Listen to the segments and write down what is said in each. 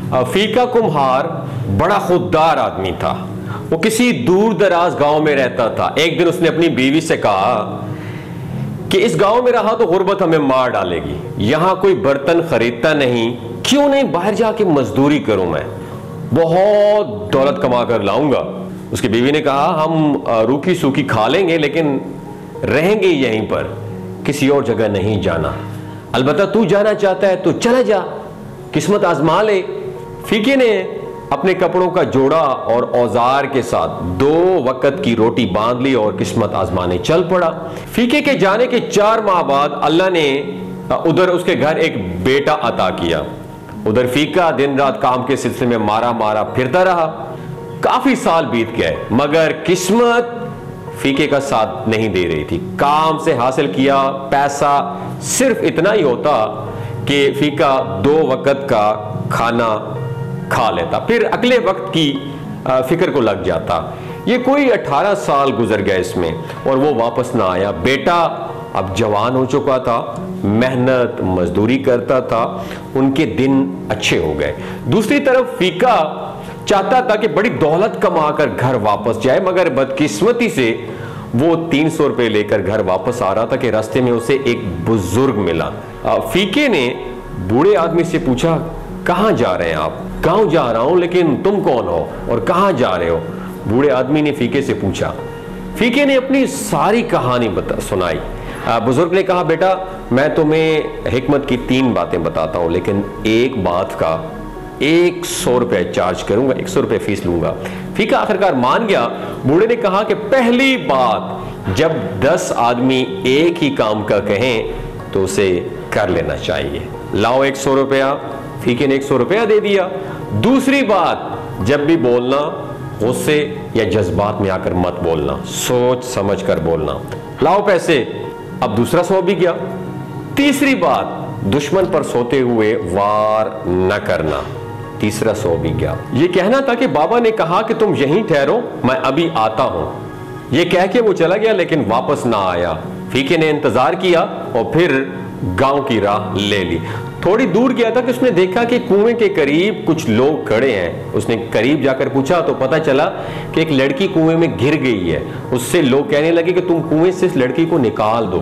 फीका कुम्हार बड़ा खुददार आदमी था। वो किसी दूर दराज गांव में रहता था। एक दिन उसने अपनी बीवी से कहा कि इस गांव में रहा तो गुर्बत हमें मार डालेगी, यहां कोई बर्तन खरीदता नहीं, क्यों नहीं बाहर जाके मजदूरी करूं, मैं बहुत दौलत कमा कर लाऊंगा। उसकी बीवी ने कहा हम रूखी सूखी खा लेंगे लेकिन रहेंगे यहीं पर, किसी और जगह नहीं जाना। अलबत्ता तू जाना चाहता है तो चला जा, किस्मत आजमा ले। फीके ने अपने कपड़ों का जोड़ा और औजार के साथ 2 वक्त की रोटी बांध ली और किस्मत आजमाने चल पड़ा। फीके के जाने के 4 माह बाद अल्लाह ने उधर उसके घर एक बेटा अता किया। उधर फीका दिन रात काम के सिलसिले में मारा मारा फिरता रहा। काफी साल बीत गए मगर किस्मत फीके का साथ नहीं दे रही थी। काम से हासिल किया पैसा सिर्फ इतना ही होता कि फीका 2 वक्त का खाना खा लेता, फिर अगले वक्त की फिक्र को लग जाता। ये कोई 18 साल गुजर गए इसमें और वो वापस ना आया। बेटा अब जवान हो चुका था, मेहनत मजदूरी करता था, उनके दिन अच्छे हो गए। दूसरी तरफ फीका चाहता था कि बड़ी दौलत कमाकर घर वापस जाए, मगर बदकिस्मती से वो 300 रुपए लेकर घर वापस आ रहा था कि रास्ते में उसे एक बुजुर्ग मिला। फीके ने बूढ़े आदमी से पूछा कहां जा रहे हैं आप? गांव जा रहा हूं, लेकिन तुम कौन हो और कहां जा रहे हो? बूढ़े आदमी ने फीके से पूछा। फीके ने अपनी सारी कहानी सुनाई। बुजुर्ग ने कहा बेटा मैं तुम्हें हिकमत की 3 बातें बताता हूं, लेकिन एक बात का 100 रुपए चार्ज करूंगा, 100 रुपए फीस लूंगा। फीका आखिरकार मान गया। बूढ़े ने कहा कि पहली बात, जब 10 आदमी एक ही काम का कहें तो उसे कर लेना चाहिए। लाओ 100 रुपया। फीके ने 100 रुपया दे दिया। दूसरी बात, जब भी बोलना गुस्से या जज्बात में आकर मत बोलना, सोच समझ कर बोलना। लाओ पैसे। अब दूसरा 100 भी गया। तीसरी बात, दुश्मन पर सोते हुए वार न करना, तीसरा 100 भी गया। यह कहना था कि बाबा ने कहा कि तुम यहीं ठहरो, मैं अभी आता हूं। यह कह के वो चला गया लेकिन वापस ना आया। फीके ने इंतजार किया और फिर गांव की राह ले ली। थोड़ी दूर गया था कि उसने देखा कि कुएं के करीब कुछ लोग खड़े हैं। उसने करीब जाकर पूछा तो पता चला कि एक लड़की कुएं में गिर गई है। उससे लोग कहने लगे कि तुम कुएं से इस लड़की को निकाल दो।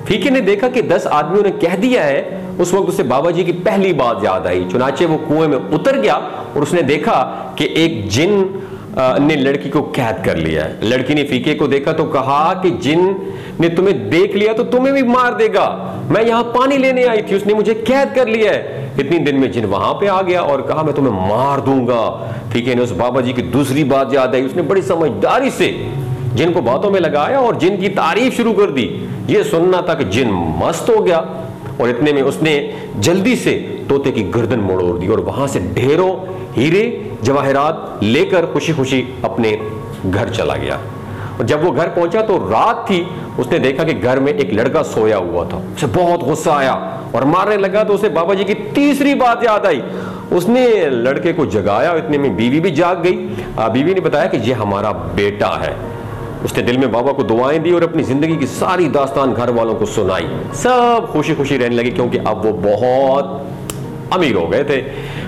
फीके ने देखा कि 10 आदमियों ने कह दिया है। उस वक्त उसे बाबा जी की पहली बात याद आई। चुनाचे वो कुएं में उतर गया और उसने देखा कि एक जिन ने लड़की को कैद कर लिया है। लड़की ने फीके को देखा तो कहा कि जिन ने तुम्हें देख लिया तो तुम्हें भी मार देगा, मैं यहां पानी लेने आई थी, उसने मुझे कैद कर लिया है। इतनी दिन में जिन वहां पे आ गया और कहा मैं तुम्हें मार दूंगा। फीके ने उस बाबा जी की दूसरी बात याद आई। उसने बड़ी समझदारी से जिन को बातों में लगाया और जिन की तारीफ शुरू कर दी। यह सुनना था कि जिन मस्त हो गया और इतने में उसने जल्दी से तोते की गर्दन मोड़ दी और वहां से ढेरों हीरे जवाहरात लेकर खुशी खुशी अपने घर चला गया। और जब वो घर पहुंचा तो रात थी। उसने देखा कि घर में एक लड़का सोया हुआ था। उसे बहुत गुस्सा आया और मारने लगा तो उसे बाबा जी की तीसरी बात याद आई। उसने लड़के को जगाया। इतने में बीवी भी जाग गई। बीवी ने बताया कि ये हमारा बेटा है। उसने दिल में बाबा को दुआएं दी और अपनी जिंदगी की सारी दास्तान घर वालों को सुनाई। सब खुशी खुशी रहने लगे क्योंकि अब वो बहुत अमीर हो गए थे।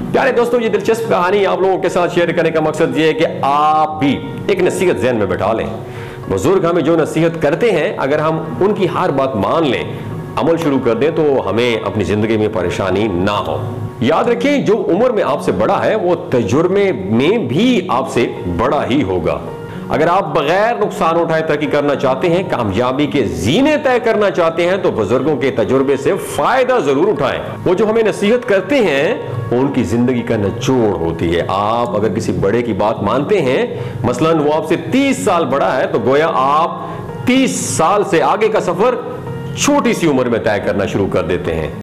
प्यारे दोस्तों, ये दिलचस्प कहानी आप लोगों के साथ शेयर करने का मकसद ये है कि आप भी एक नसीहत ज़हन में बैठा लें। बुजुर्ग हमें जो नसीहत करते हैं, अगर हम उनकी हर बात मान लें, अमल शुरू कर दें, तो हमें अपनी जिंदगी में परेशानी ना हो। याद रखें, जो उम्र में आपसे बड़ा है वो तजुर्बे में भी आपसे बड़ा ही होगा। अगर आप बगैर नुकसान उठाए तरक्की करना चाहते हैं, कामयाबी के जीने तय करना चाहते हैं, तो बुजुर्गों के तजुर्बे से फायदा जरूर उठाएं। वो जो हमें नसीहत करते हैं वो उनकी जिंदगी का निचोड़ होती है। आप अगर किसी बड़े की बात मानते हैं, मसलन वो आपसे 30 साल बड़ा है, तो गोया आप 30 साल से आगे का सफर छोटी सी उम्र में तय करना शुरू कर देते हैं।